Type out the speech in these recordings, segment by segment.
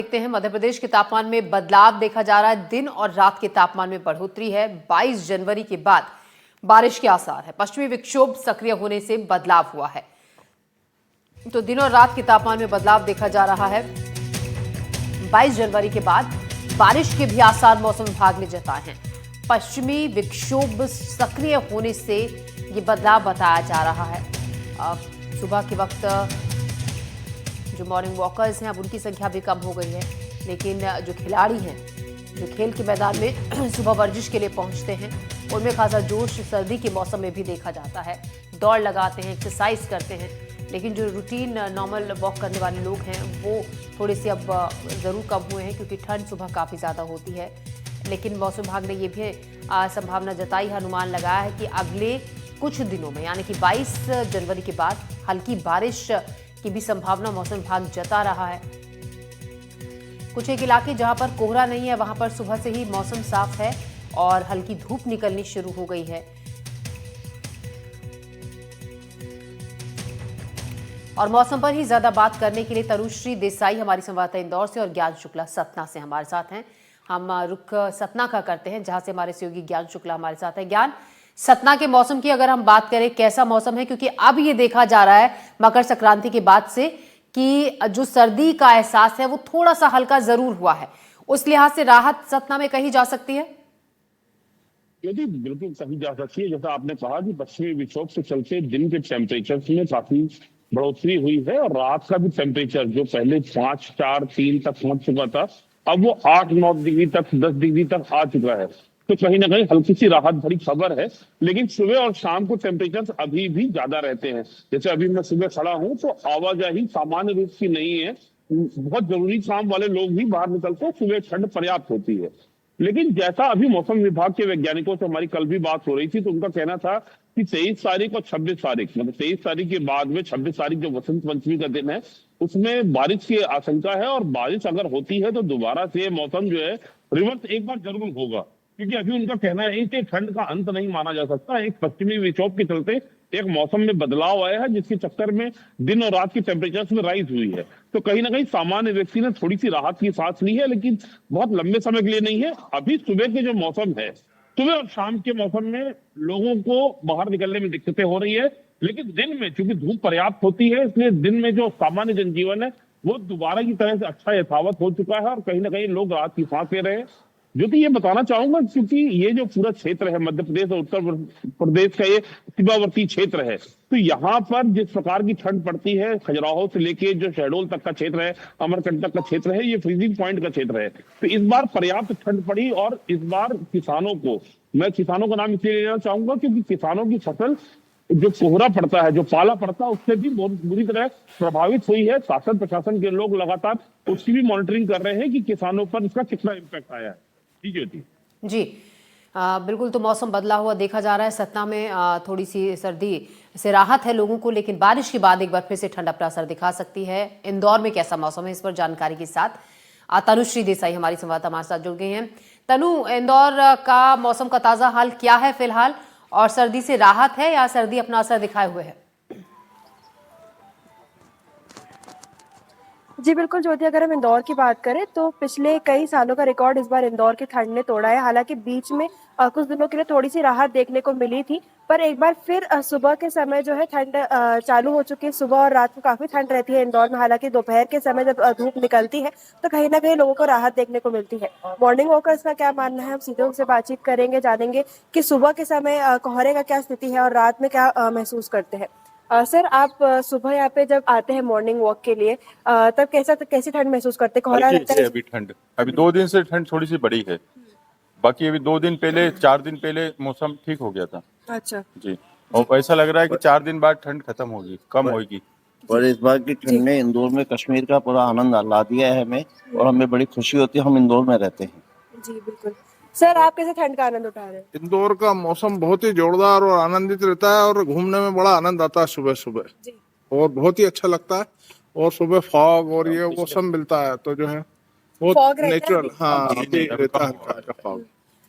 देखते हैं मध्य प्रदेश के तापमान में बदलाव देखा जा रहा है। दिन और रात के तापमान में बढ़ोतरी है। 22 जनवरी के बाद बारिश के आसार है। पश्चिमी विक्षोभ सक्रिय होने से बदलाव हुआ है, तो दिन और रात के तापमान में बदलाव देखा जा रहा है। 22 जनवरी के बाद बारिश के भी आसार मौसम विभाग ने जताए हैं। पश्चिमी विक्षोभ सक्रिय होने से ये बदलाव बताया जा रहा है। सुबह के वक्त जो मॉर्निंग वॉकर्स हैं अब उनकी संख्या भी कम हो गई है, लेकिन जो खिलाड़ी हैं जो खेल के मैदान में सुबह वर्जिश के लिए पहुंचते हैं उनमें खासा जोश सर्दी के मौसम में भी देखा जाता है। दौड़ लगाते हैं, एक्सरसाइज करते हैं, लेकिन जो रूटीन नॉर्मल वॉक करने वाले लोग हैं वो थोड़े से अब ज़रूर कम हुए हैं, क्योंकि ठंड सुबह काफ़ी ज़्यादा होती है। लेकिन मौसम विभाग ने ये भी संभावना जताई है, अनुमान लगाया है कि अगले कुछ दिनों में यानी कि 22 जनवरी के बाद हल्की बारिश की भी संभावना मौसम विभाग जता रहा है। कुछ एक इलाके जहां पर कोहरा नहीं है वहां पर सुबह से ही मौसम साफ है और हल्की धूप निकलनी शुरू हो गई है। और मौसम पर ही ज्यादा बात करने के लिए तनुश्री देसाई हमारी संवाददाता इंदौर से और ज्ञान शुक्ला सतना से हमारे साथ हैं। हम रुख सतना का करते हैं, जहां से हमारे सहयोगी ज्ञान शुक्ला हमारे साथ है। ज्ञान, सतना के मौसम की अगर हम बात करें, कैसा मौसम है? क्योंकि अब ये देखा जा रहा है मकर संक्रांति के बाद से कि जो सर्दी का एहसास है वो थोड़ा सा हल्का जरूर हुआ है। उस लिहाज से राहत सतना में कही जा सकती है? यदि बिल्कुल कही जा सकती है। जैसा आपने कहा कि पश्चिमी विक्षोभ के चलते दिन के टेम्परेचर में काफी बढ़ोतरी हुई है और रात का भी टेम्परेचर जो पहले 5, 4, 3 तक पहुंच चुका था, अब वो 8, 9 डिग्री तक, 10 डिग्री तक आ चुका है। तो कहीं ना कहीं हल्की सी राहत भरी खबर है। लेकिन सुबह और शाम को टेम्परेचर अभी भी ज्यादा रहते हैं। जैसे अभी मैं सुबह खड़ा हूं तो आवाजाही सामान्य रूप की नहीं है। बहुत जरूरी काम वाले लोग भी बाहर निकलते हैं, सुबह ठंड पर्याप्त होती है। लेकिन जैसा अभी मौसम विभाग के वैज्ञानिकों से हमारी कल भी बात हो रही थी, तो उनका कहना था कि 23 तारीख और 26 तारीख, मतलब 23 तारीख के बाद में 26 तारीख जो वसंत पंचमी का दिन है, उसमें बारिश की आशंका है। और बारिश अगर होती है तो दोबारा से मौसम जो है रिवर्स एक बार जरूर होगा। क्योंकि अभी उनका कहना है कि ठंड का अंत नहीं माना जा सकता। एक पश्चिमी विक्षोभ के चलते एक मौसम में बदलाव आया है, जिसके चक्कर में दिन और रात की टेम्परेचर में राइज हुई है। तो कहीं ना कहीं सामान्य व्यक्ति ने थोड़ी सी राहत की सांस ली है, लेकिन बहुत लंबे समय के लिए नहीं है। अभी सुबह के जो मौसम है, सुबह और शाम के मौसम में लोगों को बाहर निकलने में दिक्कतें हो रही है। लेकिन दिन में चूंकि धूप पर्याप्त होती है, इसलिए दिन में जो सामान्य जनजीवन है वो दोबारा की तरह से अच्छा यथावत हो चुका है और कहीं ना कहीं लोग राहत की सांस ले रहे हैं। जो कि ये बताना चाहूंगा, क्योंकि ये जो पूरा क्षेत्र है मध्य प्रदेश और उत्तर प्रदेश का, ये सीमावर्ती क्षेत्र है, तो यहाँ पर जिस प्रकार की ठंड पड़ती है, खजुराहो से लेके जो शहडोल तक का क्षेत्र है, अमरकंटक का क्षेत्र है, ये फ्रीजिंग पॉइंट का क्षेत्र है। तो इस बार पर्याप्त ठंड पड़ी और इस बार किसानों को, मैं किसानों का नाम इसलिए लेना चाहूंगा क्योंकि किसानों की फसल जो कोहरा पड़ता है, जो पाला पड़ता है, उससे भी बहुत बुरी तरह प्रभावित हुई है। शासन प्रशासन के लोग लगातार उसकी भी मॉनिटरिंग कर रहे हैं कि किसानों पर इसका कितना इम्पैक्ट आया है। जी बिल्कुल। तो मौसम बदला हुआ देखा जा रहा है। सतना में थोड़ी सी सर्दी से राहत है लोगों को, लेकिन बारिश के बाद एक बार फिर से ठंड अपना असर दिखा सकती है। इंदौर में कैसा मौसम है, इस पर जानकारी के साथ तनुश्री देसाई हमारी संवाददाता हमारे साथ जुड़ गई हैं। तनु, इंदौर का मौसम का ताजा हाल क्या है फिलहाल, और सर्दी से राहत है या सर्दी अपना असर दिखाए हुए है? जी बिल्कुल ज्योति, अगर हम इंदौर की बात करें तो पिछले कई सालों का रिकॉर्ड इस बार इंदौर की ठंड ने तोड़ा है। हालांकि बीच में कुछ दिनों के लिए थोड़ी सी राहत देखने को मिली थी, पर एक बार फिर सुबह के समय जो है ठंड चालू हो चुकी है। सुबह और रात को काफी ठंड रहती है इंदौर में। हालांकि दोपहर के समय जब धूप निकलती है तो कहीं ना कहीं लोगों को राहत देखने को मिलती है। मॉर्निंग वॉकर्स का क्या मानना है, हम सीधे उनसे बातचीत करेंगे, जानेंगे कि सुबह के समय कोहरे का क्या स्थिति है और रात में क्या महसूस करते हैं। सर, आप सुबह यहाँ पे जब आते हैं मॉर्निंग वॉक के लिए, तब कैसी ठंड महसूस करते हैं? कोहरा लगता है? अभी 2 दिन से ठंड थोड़ी सी बढ़ी है। बाकी अभी 2 दिन पहले, 4 दिन पहले मौसम ठीक हो गया था। अच्छा जी, और ऐसा लग रहा है कि 4 दिन बाद ठंड खत्म होगी, कम होगी। और इस बार की ठंड ने इंदौर में कश्मीर का पूरा आनंद ला दिया है हमें, और हमें बड़ी खुशी होती है, हम इंदौर में रहते हैं। जी बिल्कुल। सर, आप कैसे ठंड का आनंद उठा रहे हैं? इंदौर का मौसम बहुत ही जोरदार और आनंदित रहता है और घूमने में बड़ा आनंद आता है सुबह सुबह, और बहुत ही अच्छा लगता है। और सुबह फॉग और ये वो सब मिलता है, तो जो है बहुत नेचुरल। हाँ, अभी रहता है हल्का फॉग।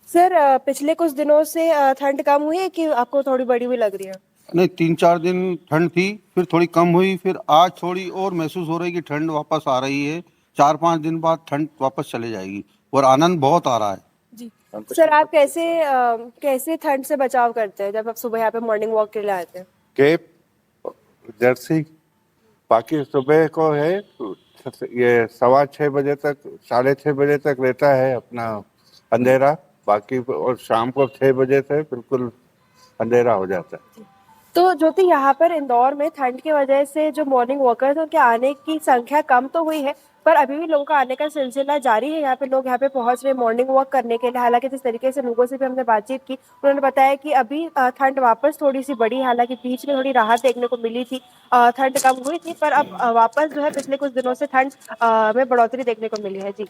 सर, पिछले कुछ दिनों से ठंड कम हुई है कि आपको थोड़ी बड़ी भी लग रही है? नहीं, 3-4 दिन ठंड थी, फिर थोड़ी कम हुई, फिर आज थोड़ी और महसूस हो रही है कि ठंड वापस आ रही है। 4-5 दिन बाद ठंड वापस चले जाएगी और आनंद बहुत आ रहा है। जी सर, आप कैसे ठंड से बचाव करते हैं जब आप सुबह यहाँ पे मॉर्निंग वॉक के लिए आते हैं? केप, जर्सी, बाकी सुबह को है ये 6:15 बजे तक 6:30 बजे तक रहता है अपना अंधेरा, बाकी और शाम को 6 बजे से बिल्कुल अंधेरा हो जाता है। तो ज्योति, यहाँ पर इंदौर में ठंड की वजह से जो मॉर्निंग वॉकर्स हैं उनके आने की संख्या कम तो हुई है, पर अभी भी लोगों का आने का सिलसिला जारी है। यहाँ पे लोग यहाँ पे पहुंच रहे मॉर्निंग वॉक करने के लिए। हालांकि जिस तरीके से लोगों से भी हमने बातचीत की, उन्होंने बताया कि अभी ठंड वापस थोड़ी सी बढ़ी। हालांकि बीच में थोड़ी राहत देखने को मिली थी, ठंड कम हुई थी, पर अब वापस जो है पिछले कुछ दिनों से ठंड में बढ़ोतरी देखने को मिली है। जी,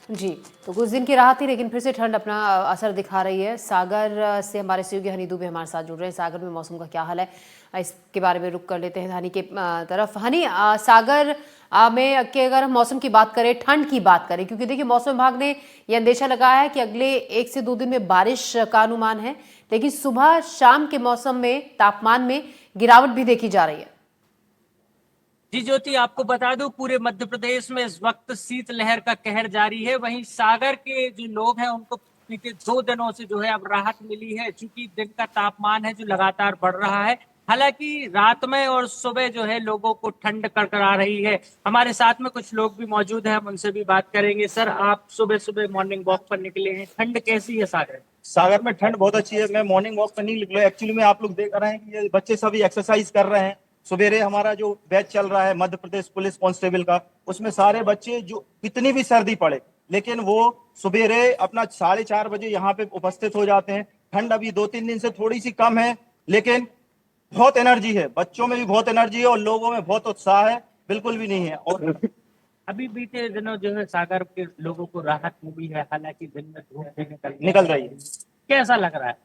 तो कुछ दिन की राहत थी, लेकिन फिर से ठंड अपना असर दिखा रही है। सागर से हमारे सहयोगी हनी भी हमारे साथ जुड़ रहे हैं। सागर में मौसम का क्या हाल है, इसके बारे में रुक कर लेते हैं हनी के तरफ। हनी, सागर में कि अगर हम मौसम की बात करें, ठंड की बात करें, क्योंकि देखिए मौसम विभाग ने यह अंदेशा लगाया है कि अगले 1 से 2 दिन में बारिश का अनुमान है, लेकिन सुबह शाम के मौसम में तापमान में गिरावट भी देखी जा रही है। जी ज्योति, आपको बता दूं पूरे मध्य प्रदेश में इस वक्त शीतलहर का कहर जारी है। वहीं सागर के जो लोग हैं उनको पिछले 2 दिनों से जो है अब राहत मिली है, क्योंकि दिन का तापमान है जो लगातार बढ़ रहा है। हालांकि रात में और सुबह जो है लोगों को ठंड कड़कड़ा रही है। हमारे साथ में कुछ लोग भी मौजूद हैं, हम उनसे भी बात करेंगे। सर, आप सुबह सुबह मॉर्निंग वॉक पर निकले हैं, ठंड कैसी है सागर? सागर में ठंड बहुत अच्छी है। मैं मॉर्निंग वॉक पर नहीं निकला, एक्चुअली में आप लोग देख रहे हैं कि ये बच्चे सभी एक्सरसाइज कर रहे हैं। सवेरे हमारा जो बैच चल रहा है मध्य प्रदेश पुलिस कांस्टेबल का, उसमें सारे बच्चे जो कितनी भी सर्दी पड़े लेकिन वो सवेरे अपना 4:30 बजे यहाँ पे उपस्थित हो जाते हैं। ठंड अभी 2-3 दिन से थोड़ी सी कम है, लेकिन बहुत एनर्जी है, बच्चों में भी बहुत एनर्जी है और लोगों में बहुत उत्साह है, बिल्कुल भी नहीं है। और अभी बीते दिनों जो है सागर के लोगों को राहत मिली है, हालांकि दिन में धूप भी निकल रही है। कैसा लग रहा है?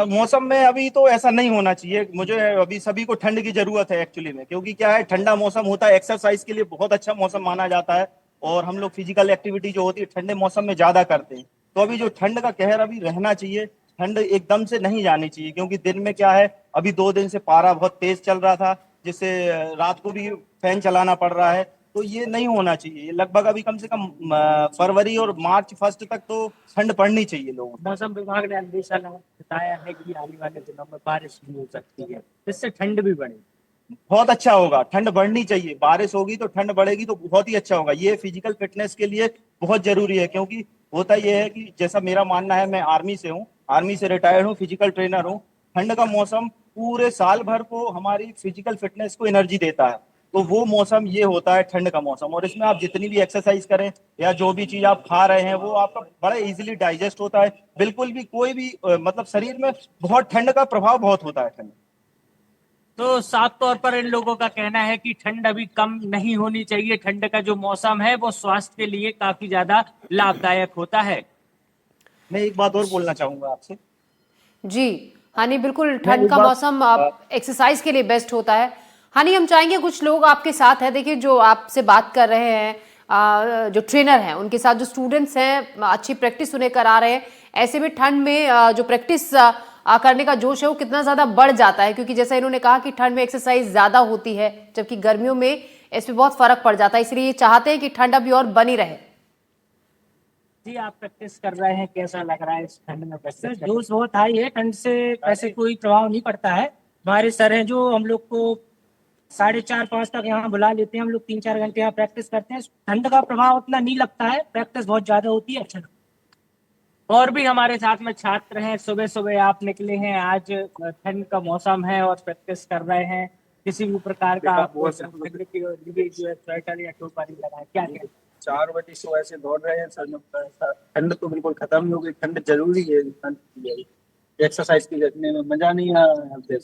मौसम में अभी तो ऐसा नहीं होना चाहिए। मुझे अभी सभी को ठंड की जरूरत है एक्चुअली में, क्योंकि क्या है, ठंडा मौसम होता है एक्सरसाइज के लिए बहुत अच्छा मौसम माना जाता है और हम लोग फिजिकल एक्टिविटी जो होती है ठंडे मौसम में ज्यादा करते हैं। तो अभी जो ठंड का कहर अभी रहना चाहिए, ठंड एकदम से नहीं जानी चाहिए, क्योंकि दिन में क्या है, अभी 2 दिन से पारा बहुत तेज चल रहा था, जिससे रात को भी फैन चलाना पड़ रहा है। तो ये नहीं होना चाहिए। लगभग अभी कम से कम फरवरी और मार्च फर्स्ट तक तो ठंड पड़नी चाहिए लोगों को। मौसम विभाग ने अंदेशा बताया है कि आने वाले दिनों में बारिश भी हो सकती है, जिससे ठंड भी बढ़ेगी। बहुत अच्छा होगा, ठंड बढ़नी चाहिए। बारिश होगी तो ठंड बढ़ेगी तो बहुत ही अच्छा होगा। ये फिजिकल फिटनेस के लिए बहुत जरूरी है, क्योंकि होता यह है कि जैसा मेरा मानना है, मैं आर्मी से हूँ, आर्मी से रिटायर्ड हूँ, फिजिकल ट्रेनर हूँ। ठंड का मौसम पूरे साल भर को हमारी फिजिकल फिटनेस को एनर्जी देता है। तो वो मौसम ये होता है ठंड का मौसम, और इसमें आप जितनी भी एक्सरसाइज करें या जो भी चीज आप खा रहे हैं वो आपका बड़ा इजीली डाइजेस्ट होता है। बिल्कुल भी कोई भी मतलब शरीर में बहुत ठंड का प्रभाव बहुत होता है ठंड। तो साफ तौर पर इन लोगों का कहना है कि ठंड अभी कम नहीं होनी चाहिए। ठंड का जो मौसम है वो स्वास्थ्य के लिए काफी ज्यादा लाभदायक होता है। मैं एक बात और बोलना चाहूंगा आपसे। जी हानि, बिल्कुल ठंड का मौसम एक्सरसाइज के लिए बेस्ट होता है। हानि, हम चाहेंगे कुछ लोग आपके साथ हैं, देखिए जो आपसे बात कर रहे हैं, जो ट्रेनर हैं उनके साथ जो स्टूडेंट्स हैं, अच्छी प्रैक्टिस उन्हें करा रहे हैं। ऐसे में ठंड में जो प्रैक्टिस करने का जोश है वो कितना ज़्यादा बढ़ जाता है, क्योंकि जैसा इन्होंने कहा कि ठंड में एक्सरसाइज ज़्यादा होती है, जबकि गर्मियों में इसमें बहुत फर्क पड़ जाता है। इसलिए ये चाहते हैं कि ठंड अभी और बनी रहे। जी, आप प्रैक्टिस कर रहे हैं, कैसा लग रहा है इस ठंड में प्रैक्टिस? जोश बहुत हाई है, ठंड से वैसे कोई प्रभाव नहीं पड़ता है। हमारे सर हैं जो हम लोग को 4:30-5 तक यहाँ बुला लेते हैं, हम लोग 3-4 घंटे यहाँ प्रैक्टिस करते हैं। ठंड का प्रभाव उतना नहीं लगता है, प्रैक्टिस बहुत ज्यादा होती है। अच्छा, और भी हमारे साथ में छात्र हैं। सुबह सुबह आप निकले हैं, आज ठंड का मौसम है और प्रैक्टिस कर रहे हैं। किसी भी प्रकार का स्वेटर या टोपी लगाए, क्या कहते हैं? 4 बजे सुबह से दौड़ रहे हैं सर में। ठंड तो बिल्कुल खत्म ही हो गई। ठंड जरूरी है, एक्सरसाइज की करने में मजा नहीं आ रहा है।